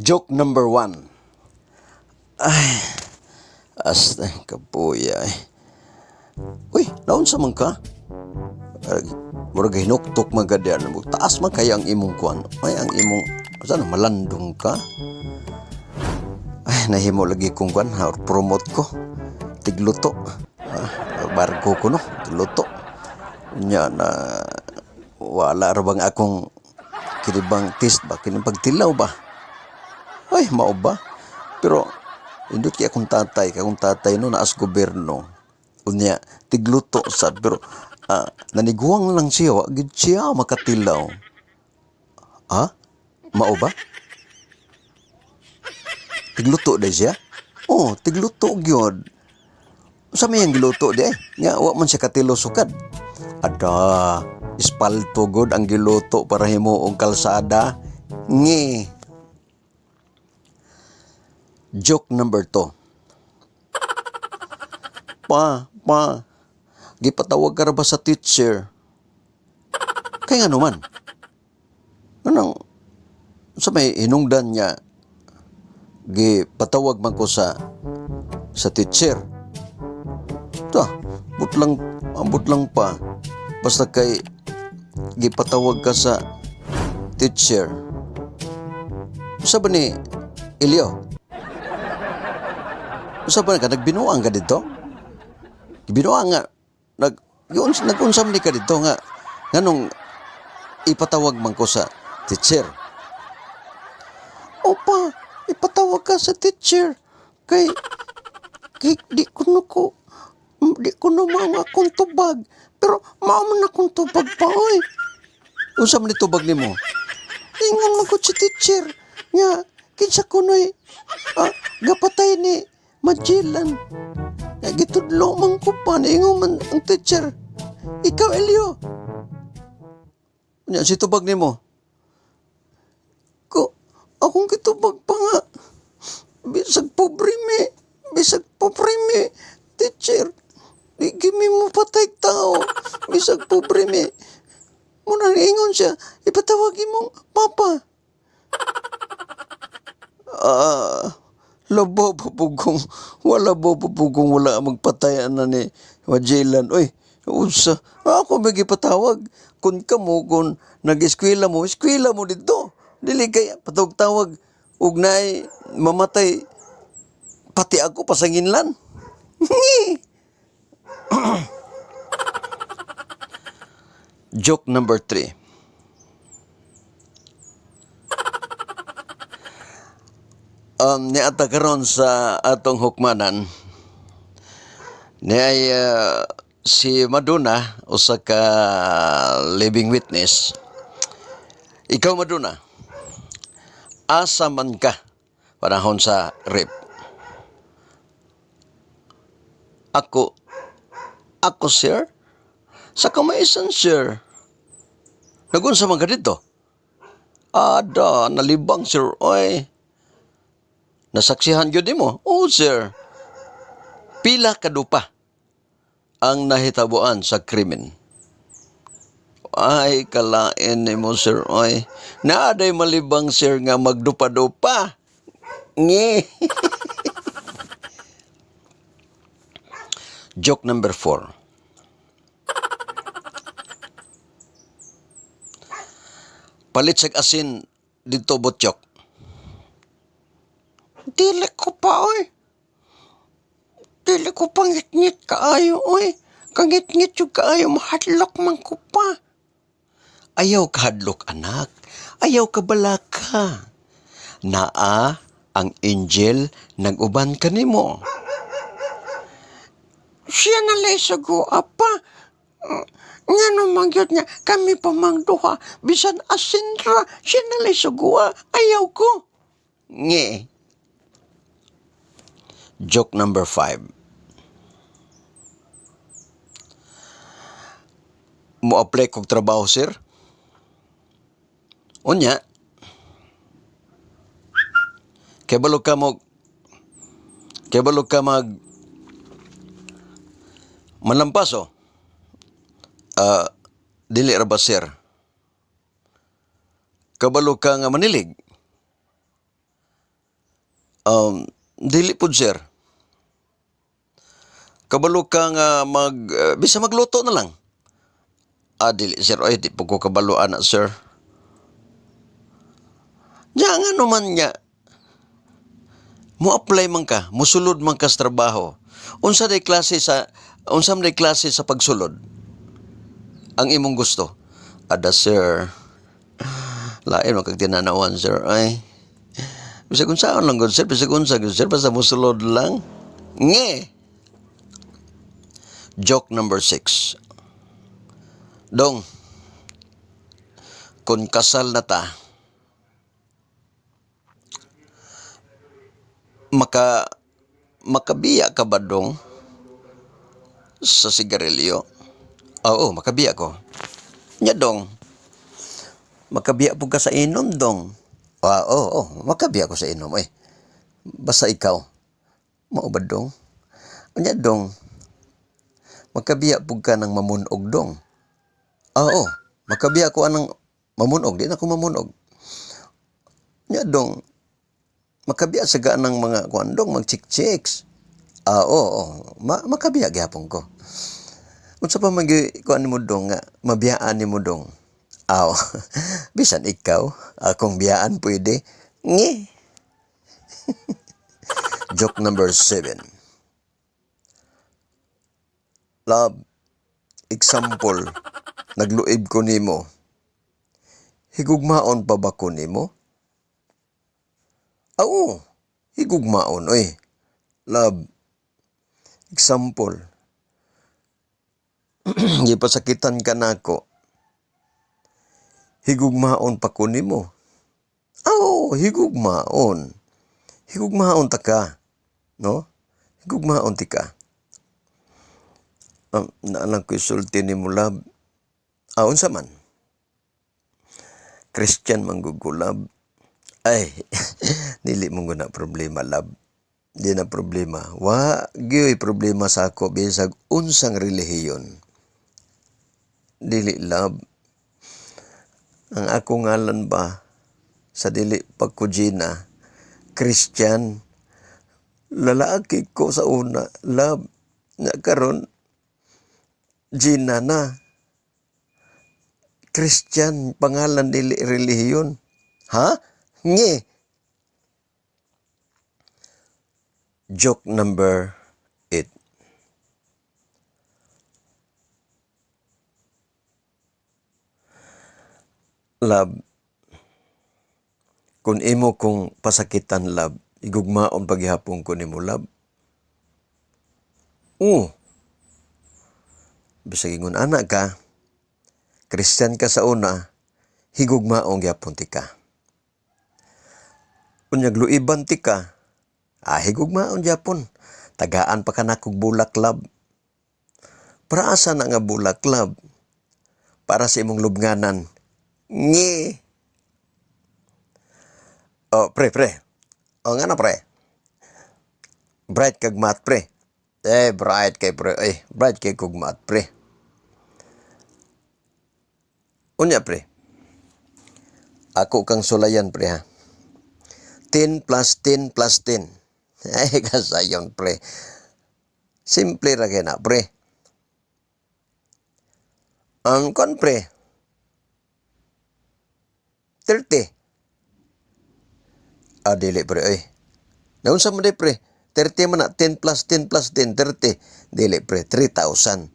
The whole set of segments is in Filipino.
Joke number 1. Ay, astay kapuya eh. Uy, naon sa man ka? Murag hinuktok magadian mo. Taas man kaya ang imong kuan. Ay, ang imong saan malandong ka? Ay, nahimo lagi kong kuan ha, promote ko. Tigluto. Barko ko no, tigluto. Nya na wala ra bang akong kinibang test ba, kinipagtilaw ba? Ay, mao ba? Pero indot kay akong tatay no naas gobyerno. Unya tigluto sad pero naniguang lang siya, wa gid siya makatilaw. Ha? Mao ba? Tigluto day siya? Oh, tigluto gyud. Sa may ang giluto di nya wa man siya katilo sukad. Ada, espalto god ang giluto para himuong kalsada. Ngi. Joke number 2. Pa, gipatawag ka ra ba sa teacher? Kaya nga naman. Anong, sa may hinungdan niya, gipatawag man ko sa teacher. Ta, ambot lang pa. Basta kay gipatawag ka sa teacher. Sa ba ni Elio? Sa ba ka nagbinuang ka dito? Binuang nga nag-unsam ni ka dito nga nganong ipatawag man ko sa teacher. Opa, ipatawag ka sa teacher kay di ko mga akong tubag pero maaman akong tubag pa oy. Unsam ni tubag nimo? Ingon man ko si teacher nga kinsa kunoy gapatay ni Magellan. Gitudlo man ko pa, naingon man ang teacher. Ikaw, Elio. Nya, si tubag ni mo. Akong kitubag pa nga. Bisag pobre mi. Teacher, gimi mo patay tao. Bisag pobre mi. Muna naingon siya, ipatawagin mong papa. Wala magpatayan na ni Magellan. Uy, unsa? Ako may gipatawag. Kung nag-eskwela mo dito. Dili kaya patawag-tawag. Ug naay mamatay. Pati ako pasanginlan. Joke number 3. Niata karon sa atong hukmanan niay si Madonna usa ka living witness. Ikaw Madonna, asa man ka panahon sa rape? Ako sir, sa kamaisan sir. Nagunsa man ka dito? Ada, nalibang sir oy. Nasaksihan gyud nimo? Oh, sir. Pila kadupa ang nahitabuan sa krimen? Ay, kalain nimo, sir. Ay, naaday malibang, sir, nga magdupa-dupa. Nge. Joke number 4. Palit sag asin dito botyok. Dili ko pa, oy. Dili ko pangit-ngit kaayo, oy. Kangit-ngit yung kaayo, mahadlok man ko pa. Ayaw ka hadlok, anak. Ayaw ka balaka. Naa ang angel nag-uban ka nimo. Siya nalay sago, apa. Nga naman yun nga, kami pamangduha. Bisan asinra, siya nalay sago, ayaw ko. Nge. Joke number 5. Mo-apply kong trabaho, sir? Unya, kaya balog ka malampaso? Dili ra ba, sir? Kabalo ka nga manilig? Dili po, sir. Kabalo ka nga bisa magluto na lang. Dili, sir. Ay, di po ko kabalo, anak, sir. Diyan nga naman nga. Mo-apply man ka, musulod man ka sa trabaho. Unsa day klase sa pagsulod? Ang imong gusto? Ada, sir. Lain man kag tinanawan, sir. Ay. Bisag unsaon lang gud, sir. Bisag unsa gud, sir. Basta musulod lang. Nge. Joke number 6. Dong, kung kasal na ta, makabiya ka ba, dong, sa sigarilyo? Oo, makabiya ko. Nya, dong, makabiya po ka sa inom, dong. Oo, makabiya ko sa inom, eh. Basta ikaw, mao ba, dong? Nya, dong, makabiya po ka ng mamunog, dong. Oo, makabiya ko anang mamunog, di na ako mamunog. Nya, dong, makabiya sa ganang mga kuandong, mag-chik-chiks. Oo, makabiya gyapon ko. Unsa pa kuan mo, dong, nga mabiyaan ni mo, dong? Bisan ikaw, akong biyaan pwede. Nge. Joke number 7. Love, example, nagluib ko nimo. Higugmaon pa ba ko nimo? Oo, higugmaon, oy. Love, example, gipasakitan ka nako. Higugmaon pa ko nimo. Oo, higugmaon. Higugmaon ta ka, no? Higugmaon ti ka. Naalang ko isulti nimo, love. Unsa man? Christian manggugulab. Ay, dili mo na problema, love. Di na problema. Gyoy problema sa ako bisag unsang relihiyon. Dili, love. Ang ako ngalan ba sa dili pagkujina, Christian. Lalaki ko sa una, love. Nga karon Gina na. Christian, pangalan dili relihiyon. Ha? Nge. Joke number 8. Love, kung imo kong pasakitan, love, igugmaon paghihapon ko nimo, love. Bisag ingon anak ka, Christian ka sa una, higugmaong gyapon ti ka. Unyag luiban ti ka, higugmaon gyapon. Tagaan pa ka na kog bulak, love. Para asa na nga bulak, love? Para sa imong lubnganan. Nge. Pre. Nga na, pre. Bright kag mat, pre. Bright kay pre. Bright kay kog mat, pre. Unya, pre. Ako kang sulayan, pre, ha. 10 plus 10 plus 10. Kasayon, pre. Simple ra kay na, pre. Ang kon, pre. 30. Dili, pre, Naunsa mo di, pre? 30 man na, 10 plus 10 plus 10, 30. Dili, pre, 3,000.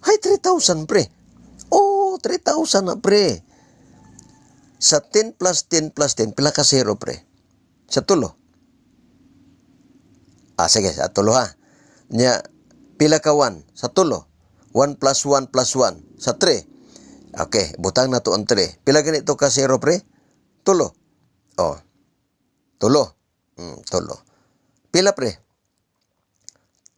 3,000, pre. 3,000 na, pre. Sa 10 plus 10 plus 10, pila ka zero, pre? Sa tulo. Sige, sa tulo, ha. Nya, pila ka 1? Sa tulo. 1 plus 1 plus 1. Sa 3. Okay, butang na to ang 3. Pila ganito ka zero, pre? Tulo. Tulo. Tulo. Pila, pre?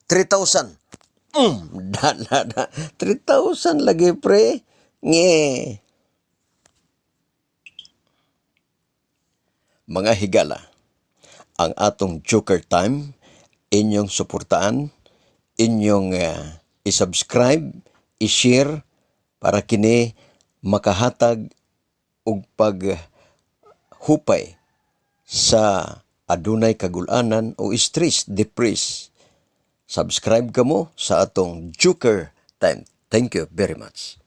3,000. 3,000 lagi, pre. Nge. Mga higala, ang atong Joker Time, inyong suportaan, inyong i-subscribe, i-share, para kini makahatag og paghupay sa adunay kagulanan o stress, depress. Subscribe ka mo sa atong Joker Time. Thank you very much.